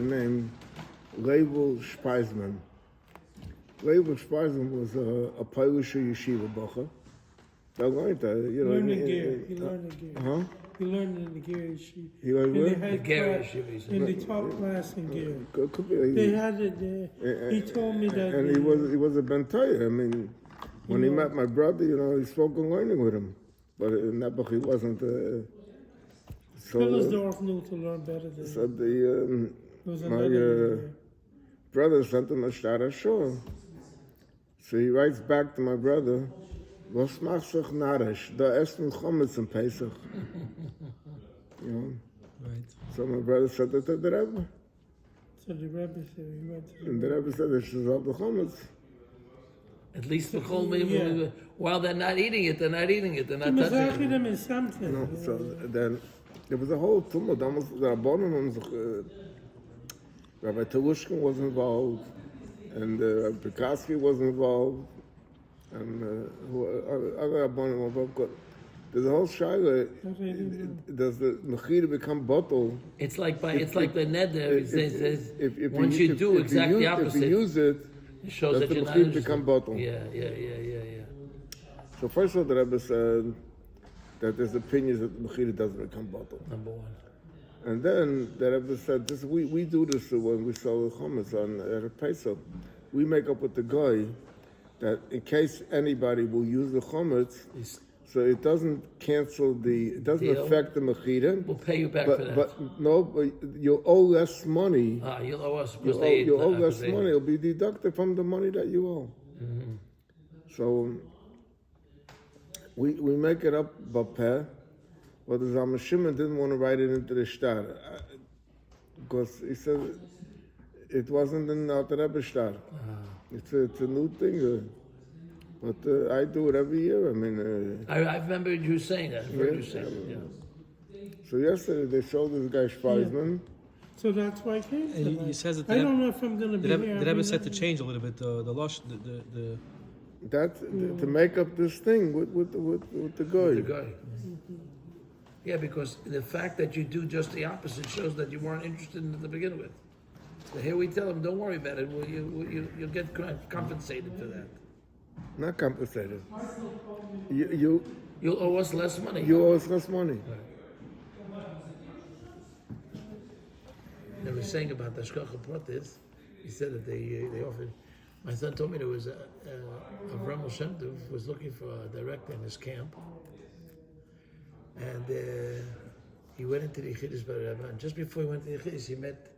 named Leibel Speisman. Leibel Speisman was a Polish yeshiva bacher. He learned the gear. He learned the gear. Huh? He learned in the gear yeshiva. He learned in what? the head class, yeshiva. in the top class in gear. Could be. They had it there. He told me that. And he was a bentaya. I mean, when he met my brother, he spoke in learning with him. But in Nebuch, he wasn't. Hillersdorf knew to learn better than so my brother sent him a shtar shul. So he writes back to my brother, "Was machst du narisch? Da essen Chometz in Pesach." Right. So my brother said that to the Rebbe. So the Rebbe said he went to And the Rebbe said they should have the Chometz. At least the whole while they're not eating it, they're not eating it. They're not the touching it. them is something. So then there was a whole tumult. Almost the Rabbanim, Rabbi Telushkin was involved, and Pekoski was involved, and other Rabbanim were involved. There's a whole shaila. Does the mechira become bottle? It's like the neder. It says once you do exactly the opposite. If you use it, it shows that the you're not mechira become bottle. Yeah. So first of all, the Rebbe said that there's opinions that the mechira doesn't become bottle. Number one. And then the Rebbe said, we do this when we sell the chometz on Pesach. We make up with the guy that in case anybody will use the chometz, so it doesn't cancel it doesn't deal. affect the mechira. We'll pay you back for that. But you'll owe less money. You'll owe us because you'll owe less money. It'll be deducted from the money that you owe. Mm-hmm. So we make it up bapeh. But the Zalman Shimon didn't want to write it into the shtar because he said it wasn't in the Alter Rebbe shtar. It's a new thing. But I do it every year. I mean, I remember you saying that. So yesterday they showed this guy Speisman. So that's why I came tonight. He says that I don't know if I'm going to be here. The Rebbe said to change a little bit to make up this thing with the guy. The guy. Yeah, because the fact that you do just the opposite shows that you weren't interested in it to begin with. So here we tell him, don't worry about it. You'll get compensated for that. Not compensated. You'll owe us less money. You owe us less money. They were saying about the Shkocha Pratis. He said that they offered. My son told me there was Avraham Shem Tov was looking for a director in his camp. And he went into the Yechidus Bar, and just before he went to the Yechidus, he met,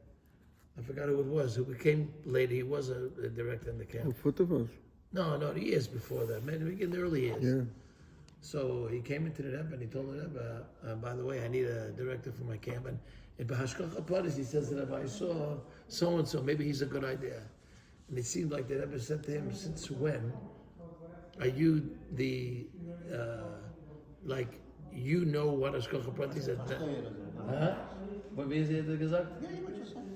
I forgot who it was, who became later, he was a director in the camp. Who? No, the years before that, maybe in the early years. Yeah. So he came into the Rebbe and he told the Rebbe, by the way, I need a director for my camp. And in Bahashkocha Padis, he says to the Rebbe, I saw so-and-so, maybe he's a good idea. And it seemed like the Rebbe said to him, since when are you the, you know what Ashkocha Pratis is? Huh? What is it gesagt?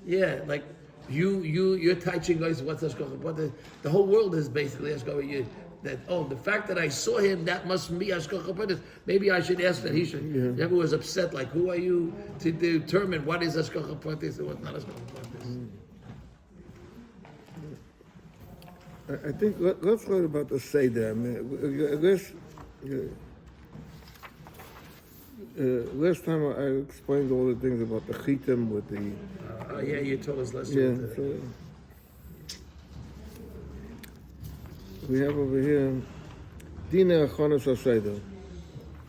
Yeah, like you're teaching guys what's Ashkocha Pratis. The whole world is basically Ashkocha. The fact that I saw him, that must be Ashkocha Pratis. Maybe I should ask that he should. Yeah. Never was upset. Like, who are you to determine what is Ashkocha Pratis and what's not Ashkocha Pratis? I think let's learn about the Seder. I mean, last time I explained all the things about the chitim with the. Yeah, you told us last time. Yeah, so we have over here Dina Achonos HaSeder.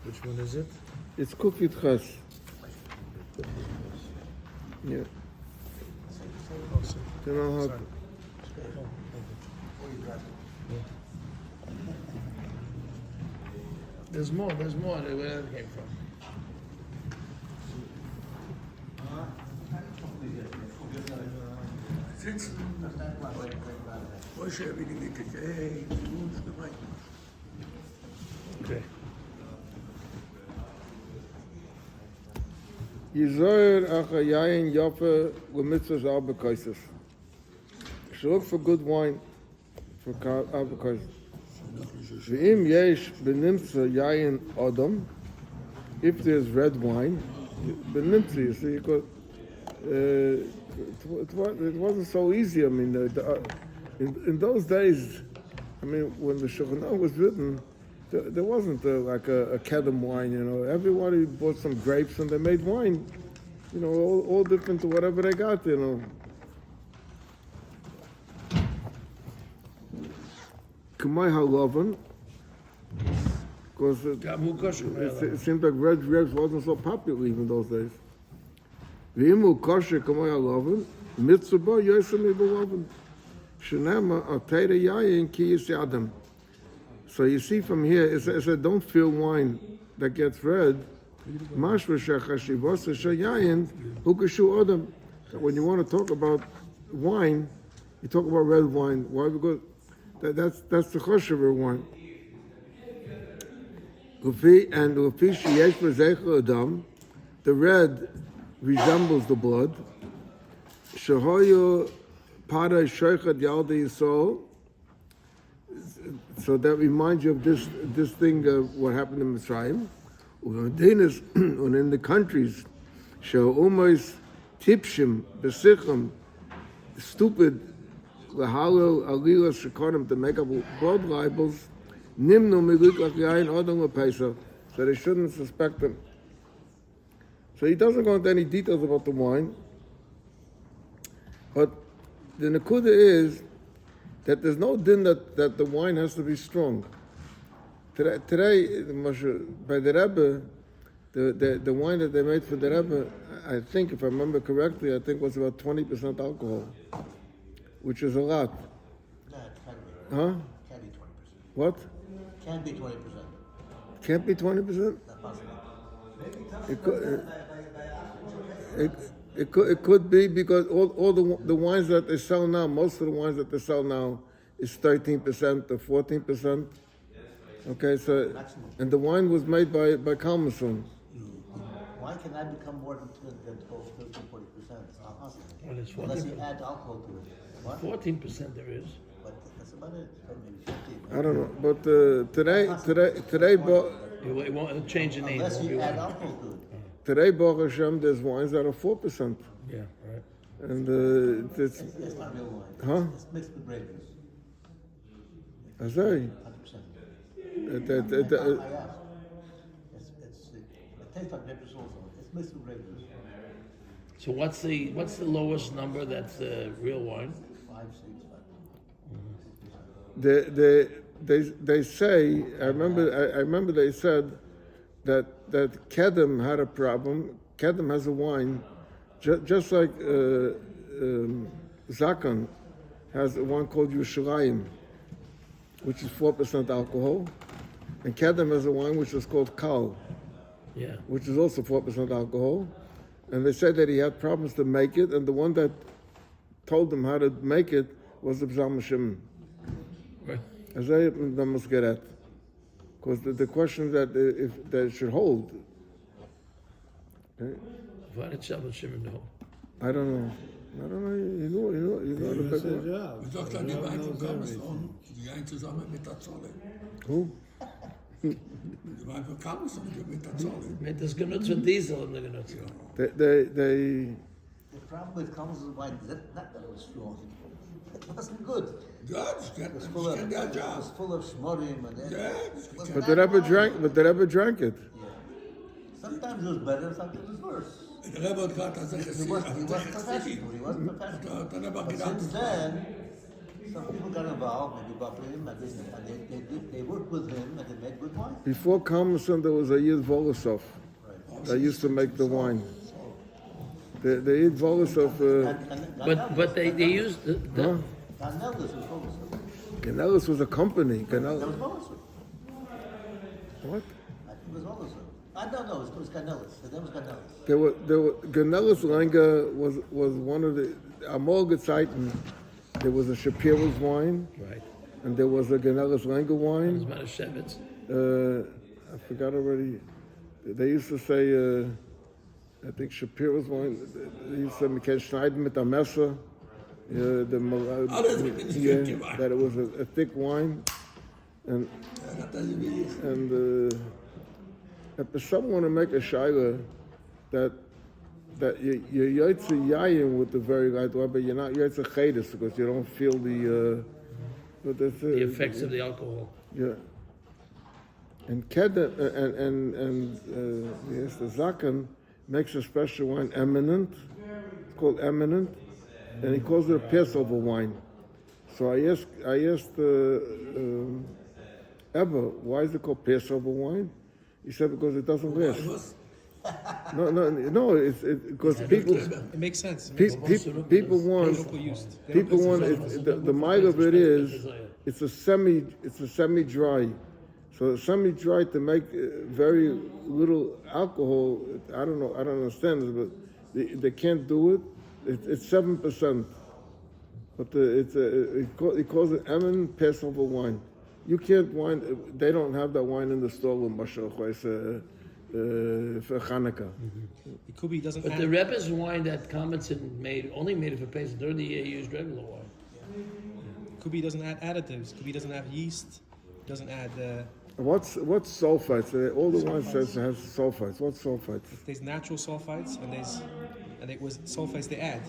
Which one is it? It's Kufit Chas. Yeah. You know how. There's more. Where that came from? Okay. Yizoyer achayayin yofe l'mitzvahs arba kaises. Should look for good wine for arba kaises. Ve'im yesh benimtza yayin adam. If there's red wine, benimtza, you see, you could it wasn't so easy. I mean, in those days, I mean, when the Shulchan was written, there wasn't like a kedem wine, you know. Everybody bought some grapes and they made wine, you know, all different to whatever they got, you know. Kamai halavan, because it seemed like red grapes wasn't so popular even those days. V'imu kosher kamai halavan, mitzvah yosem ibalavan, shenema atayda yayin ki yisyadam. So you see from here, it said, don't fill wine that gets red. When you want to talk about wine, you talk about red wine. Why? Because that's the kosher wine. And the red resembles the blood. So that reminds you of this thing of what happened in Mitzrayim. And in the countries, almost tipshim, besichim, stupid, lahalil alila shekonim, to make up blood libels, nimnu milik yayin odom lepesa, so they shouldn't suspect them. So he doesn't go into any details about the wine, but the nekuda is that there's no din that the wine has to be strong. Today, by the Rebbe, the wine that they made for the Rebbe, I think, if I remember correctly, I think was about 20% alcohol, which is a lot. No, it can't be. Huh? Can't be 20%. What? Can't be 20%. Can't be 20%? Not possible. It could be because all the wines that they sell now, most of the wines that they sell now is 13% or 14%. Okay, so and the wine was made by Kalmason. Wine cannot become more than 12, 13, 40%. It's not possible. Well, it's Unless you 14%. add alcohol to it. What? 14% there is. But that's about it. Maybe 15. I don't know, but today, It won't change the name. Unless Won't be you add wine. alcohol to it. today, Baruch Hashem, there's wines that are 4%, Yeah, right. and it's It's not real wine. Huh? It's mixed with grape juice. Azay. 100%. It I asked. It tastes like grape juice also. It's mixed with grape juice. So what's the lowest number that's real wine? 5, 6, 5. They say, I remember they said that Kedem had a problem. Kedem has a wine, just like Zakan has a wine called Yerushalayim, which is 4% alcohol, and Kedem has a wine which is called Kal, Yeah. which is also 4% alcohol. And they said that he had problems to make it, and the one that told him how to make it was the Zalman Shimon. Right. As they must get at, because the question that if that should hold. Okay? Why did Shabbat Shimon know? I don't know. You know the That's big their one. job. Ich sag dann die beiden Kammersohn, die gehen zusammen mit der Zolle. Who? Die beiden Kammersohn, die mit der Zolle. Mit das genutzt von Diesel und der genutzt. They The problem with Kalmas wine is not that it was strong. It wasn't good. Ja, das It was kennt full of, der it Job. was full of shmorim and then. Yeah, it was but not they never wine. drank it. Yeah. Sometimes it was better, sometimes it was worse. Der Rebbe hat gerade das He wasn't professional. He wasn't professional. Dann aber But gedacht, since then, some people got involved, maybe Buckling, and they worked with him and they made good wine. Before Kalmason, there was a Yid Volosov Right. that used to make the wine. The Yid Volosov, But they used the Ganellis was Volosov. Ganellis was a company. That was Volosov. What? I think it was Volosov. I don't know, it was Ganellis. The name was Ganellis. There were Ganellis Lenga was one of the Amol Gezeiten. There was a Shapiro's wine, right. and there was a Ganellis Lenga It was wine. Manischewitz. I forgot already. They used to say, I think Shapiro's wine. They used to say, "We can schneiden mit der Messer." That it was a thick wine, and if someone to make a shaila that that you're yotze yayin with the very right wine, but you're not yotze chedus because you don't feel the effects of the alcohol. Yeah. And kedem and yes, the zaken makes a special wine eminent. It's called eminent, and he calls it a Passover wine. So I asked Ebba, why is it called Passover wine? He said because it doesn't last. No. It's because people. It makes sense. People want. The might of it is it's a semi-dry. So semi-dry to make very little alcohol. I don't understand it, but they can't do it. It's 7%, but he calls it eminent Passover wine. You can't wine. They don't have that wine in the store in Mashal for Hanukkah. It could be doesn't. But the Rebbe's wine that Kamen only made it for Pesach. During the year, he used regular wine. Could be doesn't add additives. Could be doesn't have yeast. Doesn't add. What's sulfites? All the wine says it has sulfites. What's sulfites? There's natural sulfites and it was sulfites they add.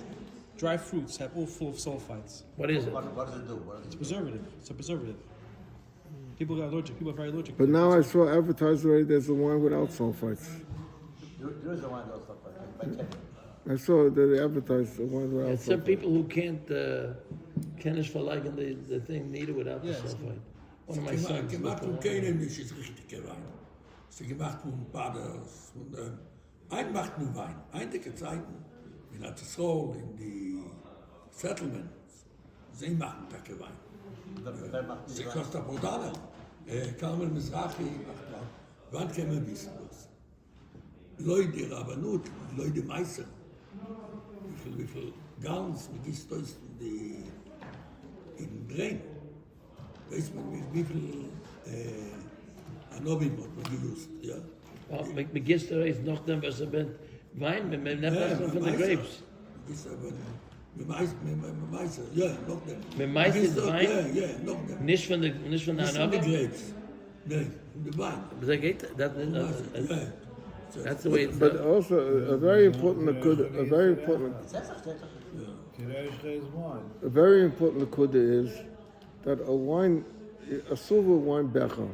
Dry fruits have all full of sulfites. What is it? What does it do? It's preservative. It's a preservative. People are allergic. People are very allergic. But now I saw advertised already. There's a wine without sulfites. There is a wine without sulfite. By 10. I saw that they advertised a wine without And some sulfites. people who can't for liking the thing need it without the Yes. sulfite. One of my sons. gemacht von keinem ist es richtige Wein. Sie gemacht von Paders, ein macht nur Wein. Einige Zeiten, in der Soul, in die Settlements, sie machen Tacke Wein. Wer macht Sie die Wein? kostet Bodana. Carmel Mizrahi macht Wein. Wann können wir wissen was? Leute Rabbanut, Leute Meister. Wie viel Gans, wie ist das in Drehen? Weiß man, wie viel Anobim hat man gewusst, ja? Well, Magister is noch dem, was bent Wein, mit dem von the grapes. Ist aber mit Meister, ja, noch dem. Mit Meister Wein? Ja, noch dem. Nicht von der Nicht von den Anabel? Grapes. Nein, von dem Wein. But that geht, Ja. that's the way it's But done. also a very important nakuda is that a wine, a silver wine becher,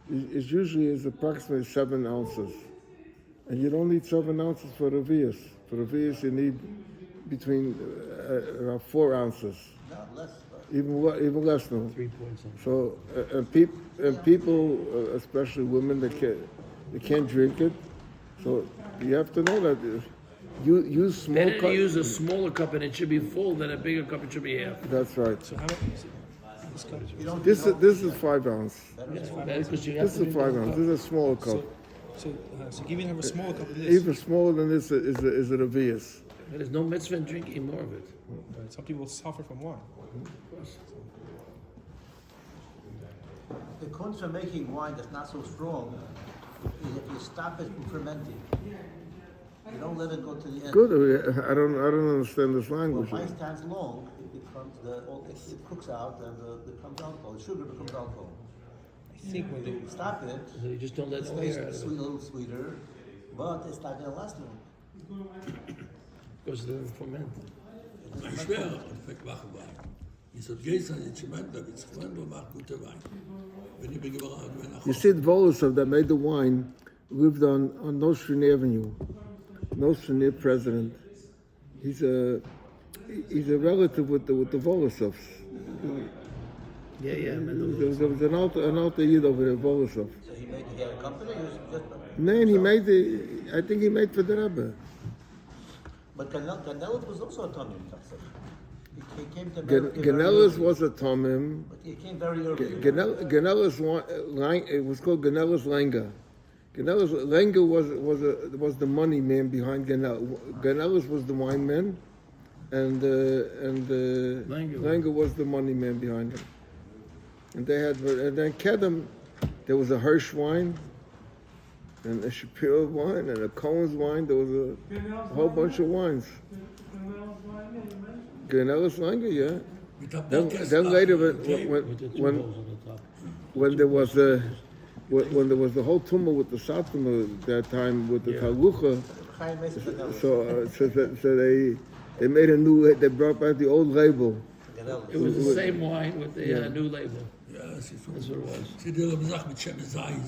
is usually approximately 7 ounces, and you don't need 7 ounces for revius. For revius, you need between around 4 ounces, No, less. even less now. 3 points. So and people, especially women, they can't drink it. So you have to know that you use small Better to cup. use a smaller cup and it should be full than a bigger cup. It should be half. That's right. So how much? This cup. This is 5 ounce. Because you have This to is 5 ounce. This is a smaller cup. So even have a small cup of this. Even smaller than this is a revius. There's no mitzvah in drinking more of it. Right. Some people suffer from wine. The kunst for making wine that's not so strong is if you stop it from fermenting. You don't let it go to the end. Good. I don't understand this When language. wine stands long, it becomes it cooks out and it becomes alcohol. The sugar becomes alcohol. I think when they Stop it. So you just don't let It the stays air out of sweet, it a little sweeter, but it's not going to last long. because it doesn't ferment. Ein schwerer Effekt machen Wein. Ist das gestern in Zement, da wird's Quendel macht gute Wein. Wenn ich bin gebracht, wenn You see, the Volosov that made the wine lived on Nostrand Avenue. Nostrand president. He's a relative with the Volosovs. Yeah, man. There was an alter yid over there, Volosov. So he had a company, or just, No, and he made I think he made for the Rebbe. but Ganellis was also a Tomim. He came to America. Ganellis was a Tomim. But he came very early. Ganellis, it was called Ganellis Lenga. Ganellis Lenga was the money man behind Ganellis. Ganellis was the wine man, and Lenga was the money man behind him. And then Kedem, there was a Hirsch wine, and a Shapiro wine, and a Cohen's wine. There was a whole bunch of wines. Ganellis Lenga, yeah. Then later, when there was the whole tumult with the Satmar at that time with the Talucha, Chaim Mesa Vanilla. So they made a new. They brought back the old label. It was the same wine with the new label. Ja, es ist so. That's what it was. Sie die Sache mit Schemesais.